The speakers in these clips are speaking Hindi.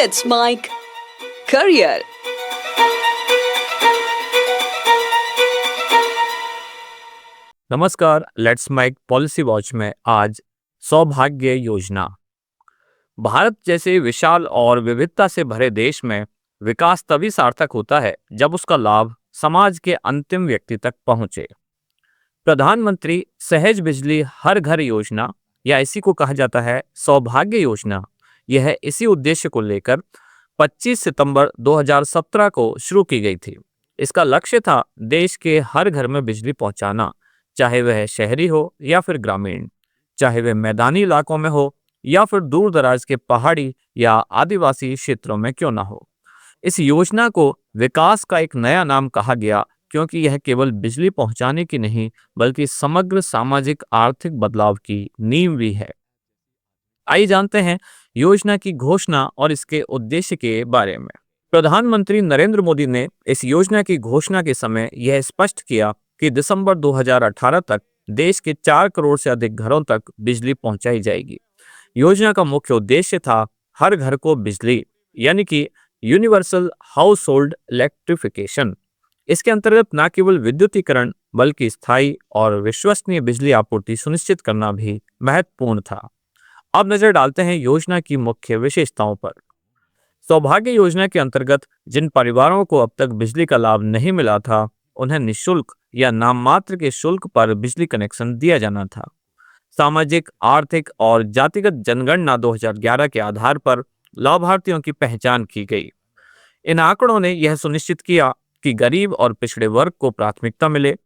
Let's Mike Career. नमस्कार, लेट्स माइक पॉलिसी वॉच में आज सौभाग्य योजना। भारत जैसे विशाल और विविधता से भरे देश में विकास तभी सार्थक होता है जब उसका लाभ समाज के अंतिम व्यक्ति तक पहुंचे। प्रधानमंत्री सहज बिजली हर घर योजना या इसी को कहा जाता है सौभाग्य योजना, यह इसी उद्देश्य को लेकर 25 सितंबर 2017 को शुरू की गई थी। इसका लक्ष्य था देश के हर घर में बिजली पहुंचाना, चाहे वह शहरी हो या फिर ग्रामीण, चाहे वह मैदानी इलाकों में हो या फिर दूर दराज के पहाड़ी या आदिवासी क्षेत्रों में क्यों ना हो। इस योजना को विकास का एक नया नाम कहा गया क्योंकि यह केवल बिजली पहुंचाने की नहीं बल्कि समग्र सामाजिक आर्थिक बदलाव की नींव भी है। आइए जानते हैं योजना की घोषणा और इसके उद्देश्य के बारे में। प्रधानमंत्री नरेंद्र मोदी ने इस योजना की घोषणा के समय यह स्पष्ट किया कि दिसंबर 2018 तक देश के 4 करोड़ से अधिक घरों तक बिजली पहुंचाई जाएगी। योजना का मुख्य उद्देश्य था हर घर को बिजली यानी कि यूनिवर्सल हाउस होल्ड इलेक्ट्रिफिकेशन। इसके अंतर्गत न केवल विद्युतीकरण बल्कि स्थायी और विश्वसनीय बिजली आपूर्ति सुनिश्चित करना भी महत्वपूर्ण था। अब नजर डालते हैं योजना की मुख्य विशेषताओं पर। सौभाग्य योजना के अंतर्गत जिन परिवारों को अब तक बिजली का लाभ नहीं मिला था, उन्हें निःशुल्क या नाम मात्र के शुल्क पर बिजली कनेक्शन दिया जाना था। सामाजिक, आर्थिक और जातिगत जनगणना 2011 के आधार पर लाभार्थियों की पहचान की गई। इन आंकड़ों ने यह सुनिश्चित किया कि गरीब और पिछड़े वर्ग को प्राथमिकता मिले।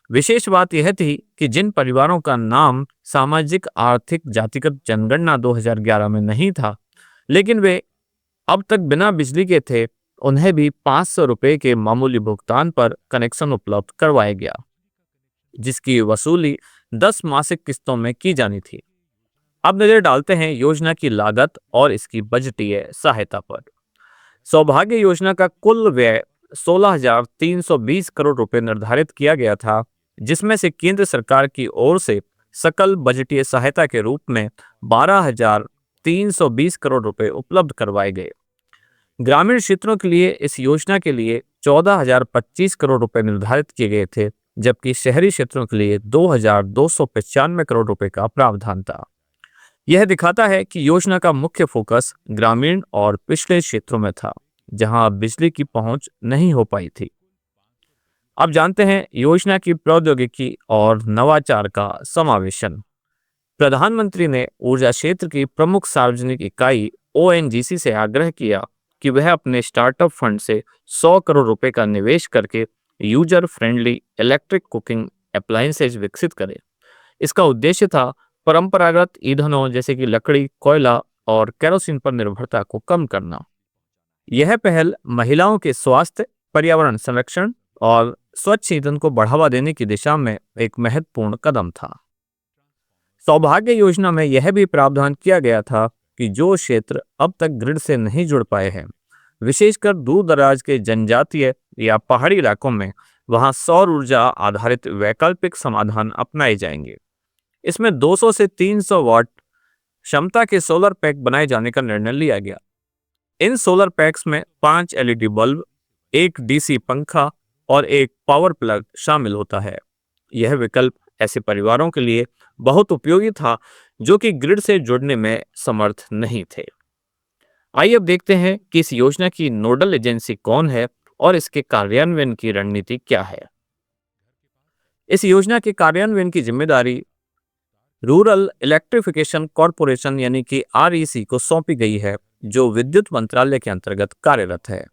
विशेष बात यह थी कि जिन परिवारों का नाम सामाजिक, आर्थिक, जातिगत जनगणना 2011 में नहीं था, लेकिन वे अब तक बिना बिजली के थे, उन्हें भी 500 रुपए के मामूली भुगतान पर कनेक्शन उपलब्ध करवाया गया, जिसकी वसूली 10 मासिक किस्तों में की जानी थी। अब नजर डालते हैं योजना की लागत और इसकी बजटीय सहायता पर। सौभाग्य योजना का कुल व्यय 16,320 करोड़ रुपए निर्धारित किया गया था, जिसमें से केंद्र सरकार की ओर से सकल बजटीय सहायता के रूप में 12,320 करोड़ रुपए उपलब्ध करवाए गए। ग्रामीण क्षेत्रों के लिए इस योजना के लिए 14,025 करोड़ रुपए निर्धारित किए गए थे, जबकि शहरी क्षेत्रों के लिए 2,295 करोड़ रुपए का प्रावधान था। यह दिखाता है कि योजना का मुख्य फोकस ग्रामीण और पिछड़े क्षेत्रों में था, जहां बिजली की पहुंच नहीं हो पाई थी। अब जानते हैं योजना की प्रौद्योगिकी और नवाचार का समावेशन। प्रधानमंत्री ने ऊर्जा क्षेत्र की प्रमुख सार्वजनिक इकाई ओएनजीसी से आग्रह किया कि वह अपने स्टार्टअप फंड से 100 करोड़ रुपए का निवेश करके user friendly electric cooking appliances विकसित करे। इसका उद्देश्य था परंपरागत ईंधनों जैसे कि लकड़ी, कोयला और केरोसिन पर निर्भरता को कम करना। यह पहल महिलाओं के स्वास्थ्य, पर्यावरण संरक्षण और स्वच्छ ईंधन को बढ़ावा देने की दिशा में एक महत्वपूर्ण कदम था। सौभाग्य योजना में यह भी प्रावधान किया गया था कि जो क्षेत्र अब तक ग्रिड से नहीं जुड़ पाए हैं, विशेषकर दूर दराज के जनजातीय या पहाड़ी इलाकों में, वहां सौर ऊर्जा आधारित वैकल्पिक समाधान अपनाए जाएंगे। इसमें 200 से 300 वाट क्षमता के सोलर पैक बनाए जाने का निर्णय लिया गया। इन सोलर पैक्स में 5 एलईडी बल्ब, एक डीसी पंखा और एक पावर प्लग शामिल होता है। यह विकल्प ऐसे परिवारों के लिए बहुत उपयोगी था जो कि ग्रिड से जुड़ने में समर्थ नहीं थे। आइए अब देखते हैं कि इस योजना की नोडल एजेंसी कौन है और इसके कार्यान्वयन की रणनीति क्या है। इस योजना के कार्यान्वयन की जिम्मेदारी रूरल इलेक्ट्रिफिकेशन कॉरपोरेशन यानी कि आरईसी को सौंपी गई है, जो विद्युत मंत्रालय के अंतर्गत कार्यरत है।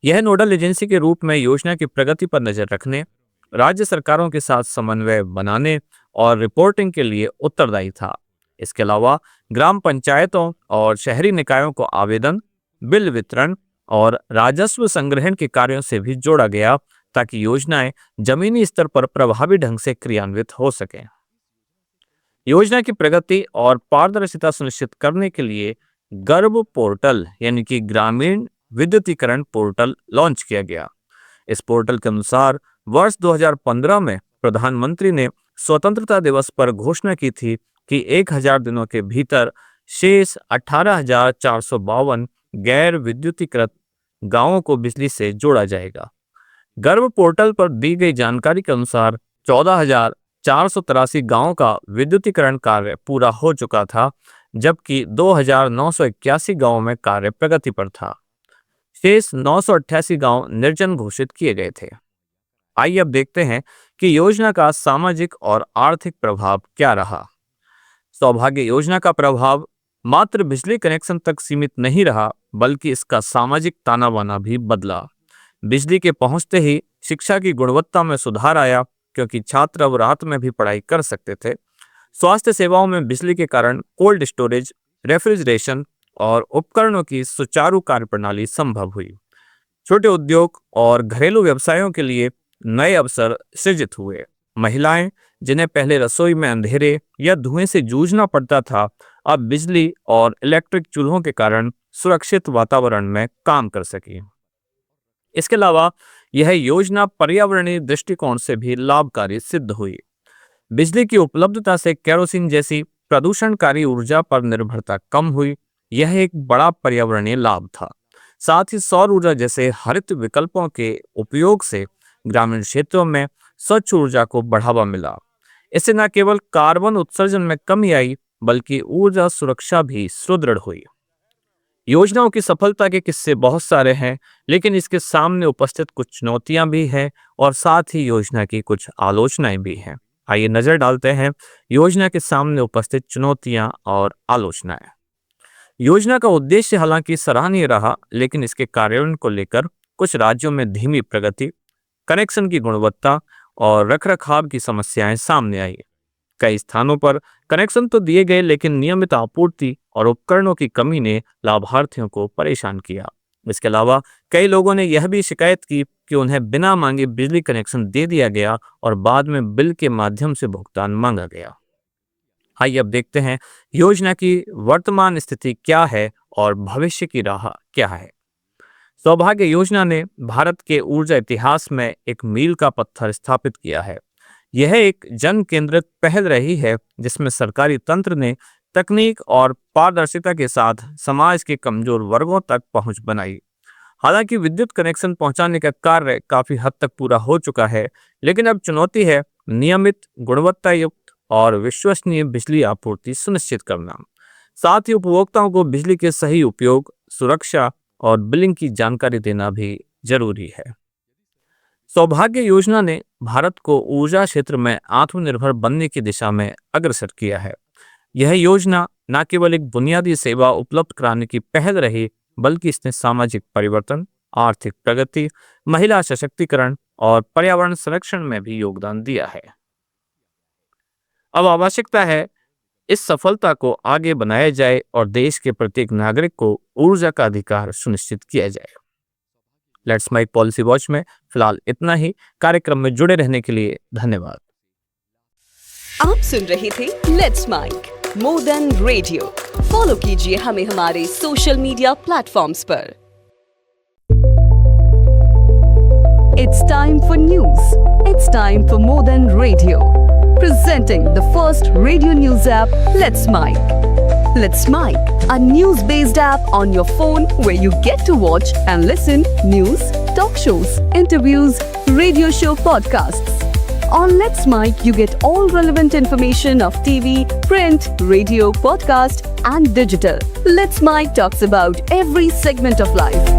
यह नोडल एजेंसी के रूप में योजना की प्रगति पर नजर रखने, राज्य सरकारों के साथ समन्वय बनाने और रिपोर्टिंग के लिए उत्तरदायी था। इसके अलावा ग्राम पंचायतों और शहरी निकायों को आवेदन, बिल वितरण और राजस्व संग्रहण के कार्यों से भी जोड़ा गया ताकि योजनाएं जमीनी स्तर पर प्रभावी ढंग से क्रियान्वित हो सकें। योजना की प्रगति और पारदर्शिता सुनिश्चित करने के लिए गर्भ पोर्टल यानी कि ग्रामीण विद्युतीकरण पोर्टल लॉन्च किया गया। इस पोर्टल के अनुसार वर्ष 2015 में प्रधानमंत्री ने स्वतंत्रता दिवस पर घोषणा की थी कि 1000 दिनों के भीतर शेष 18,452 गैर विद्युतीकृत गांवों को बिजली से जोड़ा जाएगा। गर्भ पोर्टल पर दी गई जानकारी के अनुसार 14,483 गांवों का विद्युतीकरण कार्य पूरा हो चुका था, जबकि 2,981 गांवों में कार्य प्रगति पर था। शेष 988 गांव निर्जन घोषित किए गए थे। आइए अब देखते हैं कि योजना का सामाजिक और आर्थिक प्रभाव क्या रहा। सौभाग्य योजना का प्रभाव मात्र बिजली कनेक्शन तक सीमित नहीं रहा, बल्कि इसका सामाजिक ताना बाना भी बदला। बिजली के पहुंचते ही शिक्षा की गुणवत्ता में सुधार आया, क्योंकि छात्र अब रात में भी पढ़ाई कर सकते थे। स्वास्थ्य सेवाओं में बिजली के कारण कोल्ड स्टोरेज, रेफ्रिजरेशन और उपकरणों की सुचारू कार्यप्रणाली संभव हुई। छोटे उद्योग और घरेलू व्यवसायों के लिए नए अवसर सृजित हुए। महिलाएं, जिन्हें पहले रसोई में अंधेरे या धुएं से जूझना पड़ता था, अब बिजली और इलेक्ट्रिक चूल्हों के कारण सुरक्षित वातावरण में काम कर सकी। इसके अलावा यह योजना पर्यावरणीय दृष्टिकोण से भी लाभकारी सिद्ध हुई। बिजली की उपलब्धता से केरोसिन जैसी प्रदूषणकारी ऊर्जा पर निर्भरता कम हुई। यह एक बड़ा पर्यावरणीय लाभ था। साथ ही सौर ऊर्जा जैसे हरित विकल्पों के उपयोग से ग्रामीण क्षेत्रों में स्वच्छ ऊर्जा को बढ़ावा मिला। इससे न केवल कार्बन उत्सर्जन में कमी आई, बल्कि ऊर्जा सुरक्षा भी सुदृढ़ हुई। योजनाओं की सफलता के किस्से बहुत सारे हैं, लेकिन इसके सामने उपस्थित कुछ चुनौतियां भी हैं और साथ ही योजना की कुछ आलोचनाएं भी हैं। आइए नजर डालते हैं योजना के सामने उपस्थित चुनौतियां और आलोचनाएं। योजना का उद्देश्य हालांकि सराहनीय रहा, लेकिन इसके कार्यान्वयन को लेकर कुछ राज्यों में धीमी प्रगति, कनेक्शन की गुणवत्ता और रखरखाव की समस्याएं सामने आई। कई स्थानों पर कनेक्शन तो दिए गए, लेकिन नियमित आपूर्ति और उपकरणों की कमी ने लाभार्थियों को परेशान किया। इसके अलावा कई लोगों ने यह भी शिकायत की कि उन्हें बिना मांगे बिजली कनेक्शन दे दिया गया और बाद में बिल के माध्यम से भुगतान मांगा गया। आइए अब देखते हैं योजना की वर्तमान स्थिति क्या है और भविष्य की राह क्या है। सौभाग्य योजना ने भारत के ऊर्जा इतिहास में एक मील का पत्थर स्थापित किया है। यह एक जन केंद्रित पहल रही है, जिसमें सरकारी तंत्र ने तकनीक और पारदर्शिता के साथ समाज के कमजोर वर्गों तक पहुंच बनाई। हालांकि विद्युत कनेक्शन पहुंचाने का कार्य काफी हद तक पूरा हो चुका है, लेकिन अब चुनौती है नियमित, गुणवत्ता युक्त और विश्वसनीय बिजली आपूर्ति सुनिश्चित करना। साथ ही उपभोक्ताओं को बिजली के सही उपयोग, सुरक्षा और बिलिंग की जानकारी देना भी जरूरी है। सौभाग्य योजना ने भारत को ऊर्जा क्षेत्र में आत्मनिर्भर बनने की दिशा में अग्रसर किया है। यह योजना न केवल एक बुनियादी सेवा उपलब्ध कराने की पहल रही, बल्कि इसने सामाजिक परिवर्तन, आर्थिक प्रगति, महिला सशक्तिकरण और पर्यावरण संरक्षण में भी योगदान दिया है। अब आवश्यकता है इस सफलता को आगे बनाया जाए और देश के प्रत्येक नागरिक को ऊर्जा का अधिकार सुनिश्चित किया जाए। लेट्स माइक पॉलिसी वॉच में फिलहाल इतना ही। कार्यक्रम में जुड़े रहने के लिए धन्यवाद। आप सुन रहे थे let's mike more than radio. Follow कीजिए हमें हमारे सोशल मीडिया प्लेटफॉर्म्स पर। It's time for news. It's time for more than radio. Presenting the first radio news app, Let's Mic. Let's Mic, a news-based app on your phone where you get to watch and listen news, talk shows, interviews, radio show podcasts. On Let's Mic, you get all relevant information of TV, print, radio, podcast, and digital. Let's Mic talks about every segment of life.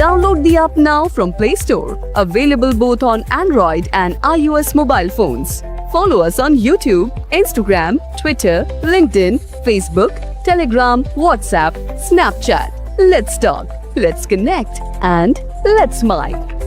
Download the app now from Play Store. Available both on Android and iOS mobile phones. Follow us on YouTube, Instagram, Twitter, LinkedIn, Facebook, Telegram, WhatsApp, Snapchat. Let's talk, let's connect, and let's mic.